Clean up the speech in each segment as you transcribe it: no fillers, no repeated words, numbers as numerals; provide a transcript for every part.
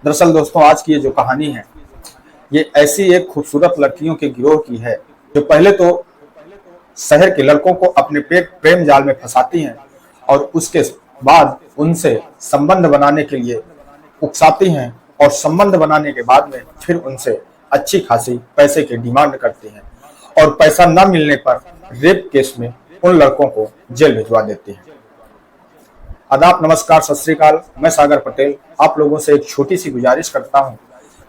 दरअसल दोस्तों, आज की ये जो कहानी है ये ऐसी एक खूबसूरत लड़कियों के गिरोह की है जो पहले तो शहर के लड़कों को अपने प्रेम जाल में फंसाती हैं और उसके बाद उनसे संबंध बनाने के लिए उकसाती हैं और संबंध बनाने के बाद में फिर उनसे अच्छी खासी पैसे की डिमांड करती हैं और पैसा न मिलने पर रेप केस में उन लड़कों को जेल भिजवा देती हैं। आदाब, नमस्कार, सत श्री अकाल। मैं सागर पटेल आप लोगों से एक छोटी सी गुजारिश करता हूं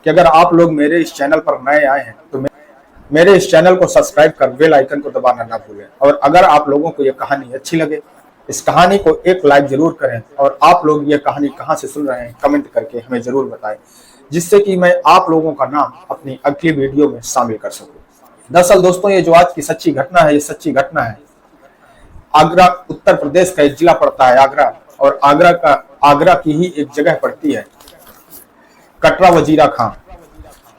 कि अगर आप लोग मेरे इस चैनल पर नए आए हैं तो मेरे इस चैनल को सब्सक्राइब कर बेल आइकन को दबाना ना भूलें। और अगर आप लोगों को यह कहानी अच्छी लगे, इस कहानी को एक लाइक जरूर करें और आप लोग ये कहानी कहां से सुन रहे हैं कमेंट करके हमें जरूर बताएं, जिससे कि मैं आप लोगों का नाम अपनी अगली वीडियो में शामिल कर सकूं। दरअसल दोस्तों, ये जो आज की सच्ची घटना है, ये सच्ची घटना है आगरा, उत्तर प्रदेश का एक जिला पड़ता है आगरा, और आगरा की ही एक जगह पड़ती है कटरा वजीरा खां।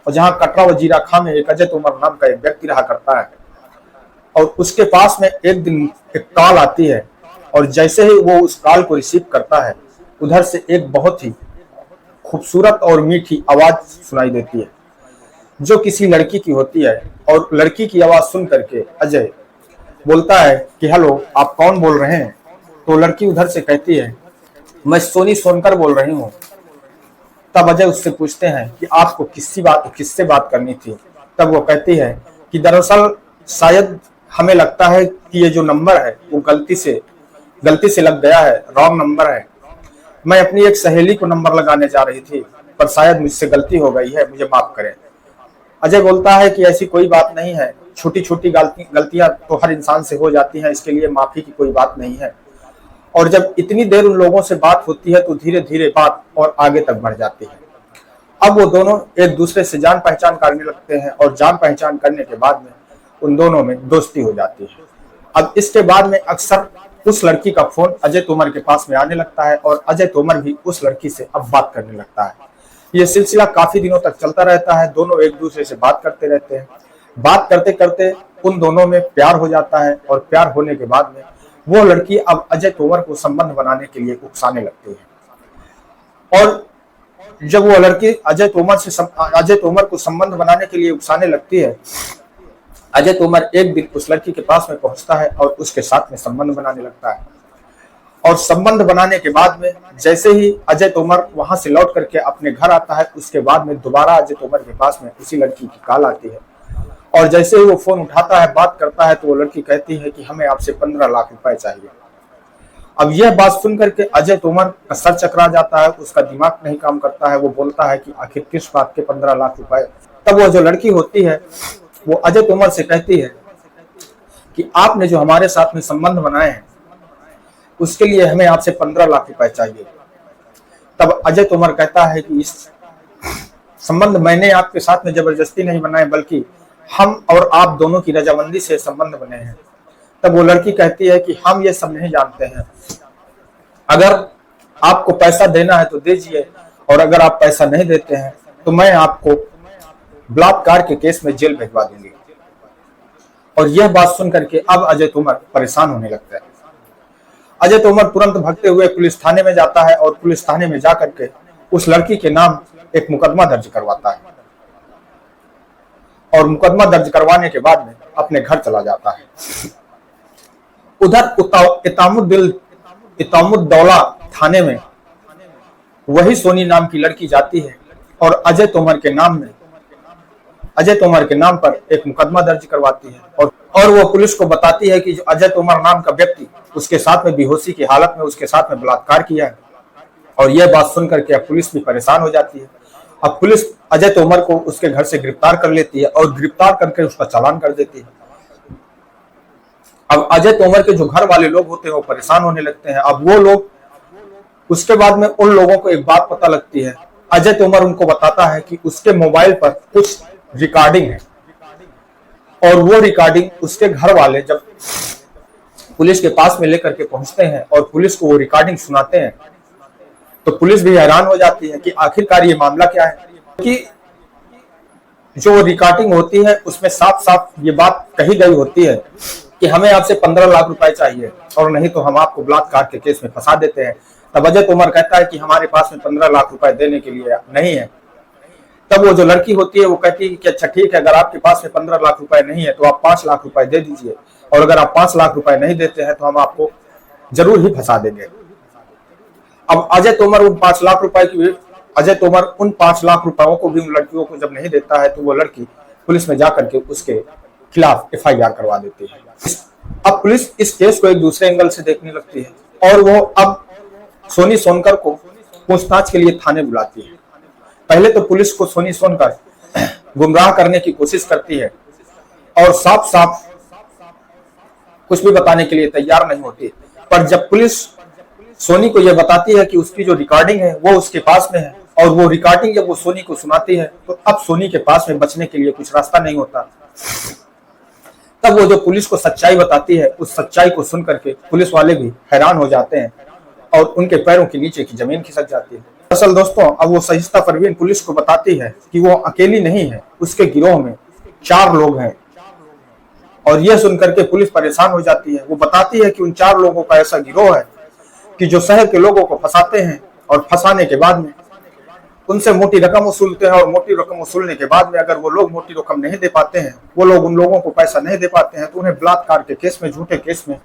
और जहां कटरा वजीरा खां में एक अजय तोमर नाम का एक व्यक्ति रहा करता है और उसके पास में एक दिन एक कॉल आती है और जैसे ही वो उस कॉल को रिसीव करता है उधर से एक बहुत ही खूबसूरत और मीठी आवाज सुनाई देती है जो किसी लड़की की होती है। और लड़की की आवाज सुन करके अजय बोलता है कि हेलो, आप कौन बोल रहे हैं? तो लड़की उधर से कहती है मैं सोनी सोनकर बोल रही हूँ। तब अजय उससे पूछते हैं कि आपको किससे बात करनी थी? तब वो कहती है कि दरअसल शायद हमें लगता है कि ये जो नंबर है वो गलती से लग गया है, रॉन्ग नंबर है। मैं अपनी एक सहेली को नंबर लगाने जा रही थी पर शायद मुझसे गलती हो गई है, मुझे माफ करें। अजय बोलता है कि ऐसी कोई बात नहीं है, छोटी छोटी गलतियां तो हर इंसान से हो जाती हैं, इसके लिए माफी की कोई बात नहीं है। और जब इतनी देर उन लोगों से बात होती है तो धीरे धीरे बात और आगे तक बढ़ जाती है। अब वो दोनों एक दूसरे से जान पहचान करने लगते हैं और जान पहचान करने के बाद में उन दोनों में दोस्ती हो जाती है। अब इसके बाद में अक्सर उस लड़की का फोन अजय तोमर के पास में आने लगता है और अजय तोमर भी उस लड़की से अब बात करने लगता है। ये सिलसिला काफी दिनों तक चलता रहता है, दोनों एक दूसरे से बात करते रहते हैं। बात करते करते उन दोनों में प्यार हो जाता है और प्यार होने के बाद में वो लड़की अब अजय तोमर को संबंध बनाने के लिए उकसाने लगती है। और जब वो लड़की अजय तोमर को संबंध बनाने के लिए उकसाने लगती है, अजय तोमर एक दिन उस लड़की के पास में पहुंचता है और उसके साथ में संबंध बनाने लगता है। और संबंध बनाने के बाद में जैसे ही अजय तोमर वहां से लौट करके अपने घर आता है, उसके बाद में दोबारा अजय तोमर के पास में उसी लड़की की कॉल आती है। और जैसे ही वो फोन उठाता है, बात करता है, तो वो लड़की कहती है कि हमें आपसे 15 लाख रुपए चाहिए। अब यह बात सुन करके अजय तोमर का सर चकरा जाता है, उसका दिमाग नहीं काम करता है। वो बोलता है कि आखिर किस बात के 15 लाख रुपए? तब वो जो लड़की होती है वो अजय तोमर से कहती है कि आपने जो हमारे साथ में संबंध बनाए हैं उसके लिए हमें आपसे 15 लाख रुपए चाहिए। तब अजय तोमर कहता है कि इस संबंध मैंने आपके साथ में जबरदस्ती नहीं बनाए, बल्कि हम और आप दोनों की रजामंदी से संबंध बने हैं। तब वो लड़की कहती है कि हम ये सब नहीं जानते हैं, अगर आपको पैसा देना है तो दीजिए, और अगर आप पैसा नहीं देते हैं तो मैं आपको बलात्कार के केस में जेल भिजवा दूंगी। और यह बात सुन करके अब अजय तोमर परेशान होने लगता है। अजय तोमर तुरंत भागते हुए पुलिस थाने में जाता है और पुलिस थाने में जाकर के उस लड़की के नाम एक मुकदमा दर्ज करवाता है और मुकदमा दर्ज करवाने के बाद में अपने घर चला जाता है। उधर इतामुद्दौला थाने में वही सोनी नाम की लड़की जाती है और अजय तोमर के नाम पर एक मुकदमा दर्ज करवाती है और वो पुलिस को बताती है कि जो अजय तोमर नाम का व्यक्ति उसके साथ में बेहोशी की हालत में उसके साथ में बलात्कार किया है। और यह बात सुनकर के अब पुलिस भी परेशान हो जाती है। अब पुलिस अजय तोमर को उसके घर से गिरफ्तार कर लेती है और गिरफ्तार करके उसका चालान कर देती है। अब अजय तोमर के जो घर वाले लोग होते हैं वो परेशान होने लगते हैं। अब वो लोग उसके बाद में उन लोगों को एक बात पता लगती है। अजय तोमर उनको बताता है कि उसके मोबाइल पर कुछ रिकॉर्डिंग है और वो रिकॉर्डिंग उसके घर वाले जब पुलिस के पास में लेकर के पहुंचते हैं और पुलिस को वो रिकॉर्डिंग सुनाते हैं तो पुलिस भी हैरान हो जाती है कि आखिरकार ये मामला क्या है। कि जो रिकॉर्डिंग होती है उसमें साफ साफ ये बात कही गई होती है कि हमें आपसे 15 लाख रुपए चाहिए और नहीं तो हम आपको बलात्कार के केस में फंसा देते हैं। तब अजय तोमर कहता है कि हमारे पास में 15 लाख रुपए देने के लिए नहीं है। तब वो जो लड़की होती है वो कहती है कि अच्छा ठीक है, अगर आपके पास में 15 लाख रुपए नहीं है तो आप 5 लाख रुपए दे दीजिए, और अगर आप 5 लाख रुपए नहीं देते हैं तो हम आपको जरूर ही फंसा देंगे। अब अजय तोमर उन 5 लाख रुपयों को भी उन लड़कियों को जब नहीं देता है तो वो लड़की पुलिस में जाकर के उसके खिलाफ FIR करवा देती है। अब पुलिस इस केस को एक दूसरे एंगल से देखने लगती है और वो अब सोनी सोनकर को पूछताछ के लिए थाने बुलाती है। पहले तो पुलिस को सोनी सोनकर गुमराह करने की कोशिश करती है और साफ साफ कुछ भी बताने के लिए तैयार नहीं होती, पर जब पुलिस सोनी को यह बताती है कि उसकी जो रिकॉर्डिंग है वो उसके पास में है और वो रिकॉर्डिंग जब वो सोनी को सुनाती है तो अब सोनी के पास में बचने के लिए कुछ रास्ता नहीं होता। तब वो जो पुलिस को सच्चाई बताती है उस सच्चाई को सुन करके पुलिस वाले भी हैरान हो जाते हैं और उनके पैरों के नीचे की जमीन खिसक जाती है। दरअसल दोस्तों, अब वो सहिस्ता परवीन पुलिस को बताती है कि वो अकेली नहीं है, उसके गिरोह में 4 लोग हैं, और यह सुनकर के पुलिस परेशान हो जाती है। वो बताती है कि उन 4 लोगों का ऐसा गिरोह है कि जो शहर के लोगों को फंसाते हैं और फंसाने के बाद में उनसे मोटी रकम वसूलते हैं, और मोटी रकम वसूलने के बाद में अगर वो लोग मोटी रकम नहीं दे पाते हैं, वो लोग उन लोगों को पैसा नहीं दे पाते हैं, तो उन्हें बलात्कार के केस में, झूठे केस में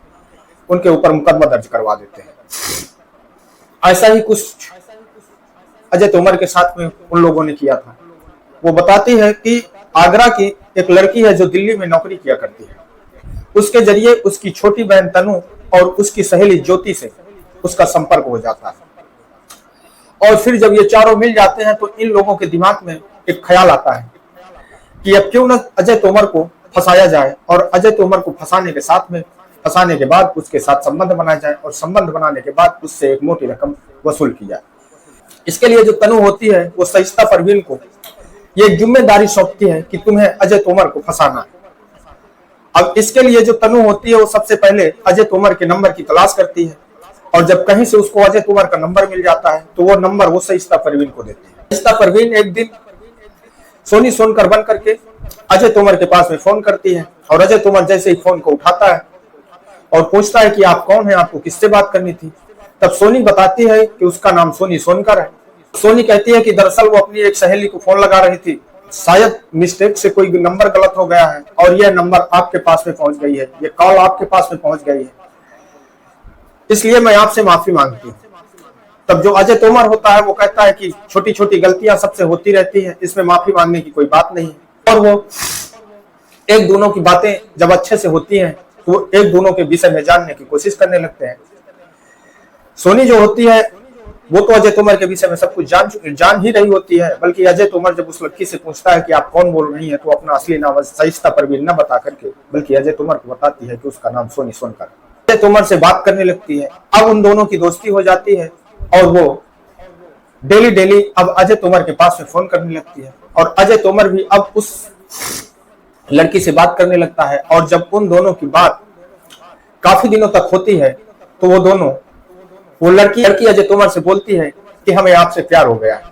उनके ऊपर मुकदमा दर्ज करवा देते हैं। ऐसा ही कुछ अजय तोमर के साथ में उन लोगों ने किया था। वो बताती है कि आगरा की एक लड़की है जो दिल्ली में नौकरी किया करती है, उसके जरिए उसकी छोटी बहन तनु और उसकी सहेली ज्योति से उसका संपर्क हो जाता है, और फिर जब ये चारों मिल जाते हैं तो इन लोगों के दिमाग में एक ख्याल आता है कि अब क्यों न अजय तोमर को फंसाया जाए, और अजय तोमर को फंसाने के बाद उसके साथ संबंध बनाया जाए, और संबंध बनाने के बाद उससे एक मोटी रकम वसूल की जाए। इसके लिए जो तनु होती है वो सहिस्ता परवीन को ये जिम्मेदारी सौंपती है कि तुम्हें अजय तोमर को फंसाना है। अब इसके लिए जो तनु होती है वो सबसे पहले अजय तोमर के नंबर की तलाश करती है, और जब कहीं से उसको अजय तोमर का नंबर मिल जाता है तो वो नंबर वो सहिस्ता परवीन को देती है। सहिस्ता परवीन एक दिन सोनी सोनकर बन करके अजय तोमर के पास में फोन करती है, और अजय तोमर जैसे ही फोन को उठाता है और पूछता है कि आप कौन हैं, आपको किससे बात करनी थी, तब सोनी बताती है कि उसका नाम सोनी सोनकर है। सोनी कहती है कि दरअसल वो अपनी एक सहेली को फोन लगा रही थी, शायद मिस्टेक से कोई नंबर गलत हो गया है और यह नंबर आपके पास में पहुंच गई है, ये कॉल आपके पास में पहुंच गई है, इसलिए मैं आपसे माफी मांगती हूँ। तब जो अजय तोमर होता है वो कहता है कि छोटी छोटी गलतियां सबसे होती रहती हैं, इसमें माफी मांगने की कोई बात नहीं है। और वो एक दोनों की बातें जब अच्छे से होती हैं तो एक दोनों के विषय में जानने की कोशिश करने लगते हैं। सोनी जो होती है वो तो अजय तोमर के विषय में सब कुछ जान ही रही होती है, बल्कि अजय तोमर जब उस लड़की से पूछता है कि आप कौन बोल रही हैं, तो अपना असली नाम सहिस्ता परवीन न बता करके बल्कि अजय तोमर को बताती है कि उसका नाम सोनी सोनकर। अजय तोमर से बात करने लगती है। अब उन दोनों की दोस्ती हो जाती है और वो डेली अब अजय तोमर के पास में फोन करने लगती है, और अजय तोमर भी अब उस लड़की से बात करने लगता है। और जब उन दोनों की बात काफी दिनों तक होती है तो वो लड़की अजय तोमर से बोलती है कि हमें आपसे प्यार हो गया है,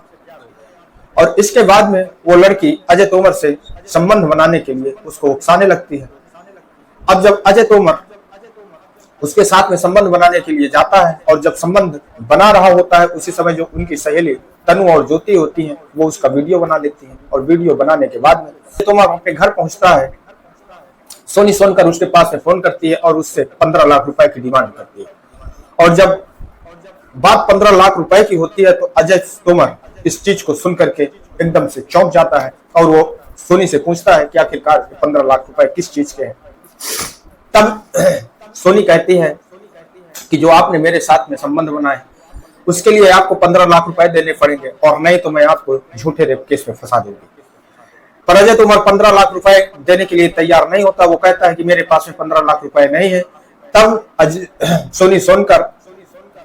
और इसके बाद में वो लड़की अजय तोमर से संबंध बनाने के लिए उसको उकसाने लगती है। अब जब अजय तोमर उसके साथ में संबंध बनाने के लिए जाता है और जब संबंध बना रहा होता है, उसी समय जो उनकी सहेली तनु और ज्योति होती हैं वो उसका वीडियो बना देती हैं, और वीडियो बनाने के बाद में अजय तोमर अपने घर पहुंचता है। सोनी सोनकर उसके पास में फोन करती है और उससे 15 लाख रुपए की डिमांड करती है, और जब बात 15 लाख रुपए की होती है तो अजय तोमर इस चीज को सुन करके एकदम से चौंक जाता है, और वो सोनी से पूछता है कि आखिरकार 15 लाख रुपए किस चीज के हैं। तब सोनी कहती है कि जो आपने मेरे साथ में संबंध बनाए उसके लिए आपको 15 लाख रुपए देने पड़ेंगे, और नहीं तो मैं आपको झूठे रेप केस में फंसा दूंगी। पर अजय तोमर 15 लाख रुपए देने के लिए तैयार नहीं होता। वो कहता है कि मेरे पास में 15 लाख रुपए नहीं है। तब सोनी सोनकर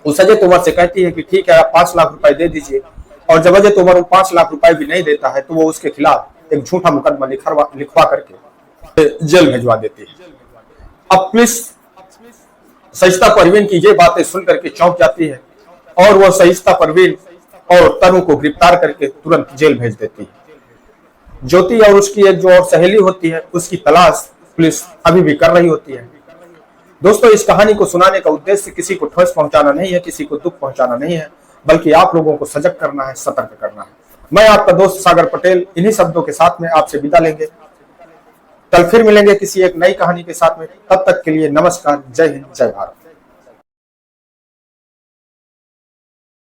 उस अजय तोमर से कहती है कि ठीक है, आप 5 लाख रुपए दे दीजिए, और जब अजय तोमर 5 लाख रुपए भी नहीं देता है तो वो उसके खिलाफ एक झूठा मुकदमा लिखवा करके जेल भिजवा देती है। अब पुलिस सहिस्ता परवीन की ये बातें सुन करके चौंक जाती है, और वो सहिस्ता परवीन और तनु को गिरफ्तार करके तुरंत जेल भेज देती है। ज्योति और उसकी एक जो और सहेली होती है उसकी तलाश पुलिस अभी भी कर रही होती है। दोस्तों, इस कहानी को सुनाने का उद्देश्य किसी को ठोस पहुंचाना नहीं है, किसी को दुख पहुंचाना नहीं है, बल्कि आप लोगों को सजग करना है, सतर्क करना है। मैं आपका दोस्त सागर पटेल इन्हीं शब्दों के साथ में आपसे विदा लेंगे। कल फिर मिलेंगे किसी एक नई कहानी के साथ में। तब तक के लिए नमस्कार, जय हिंद, जय भारत।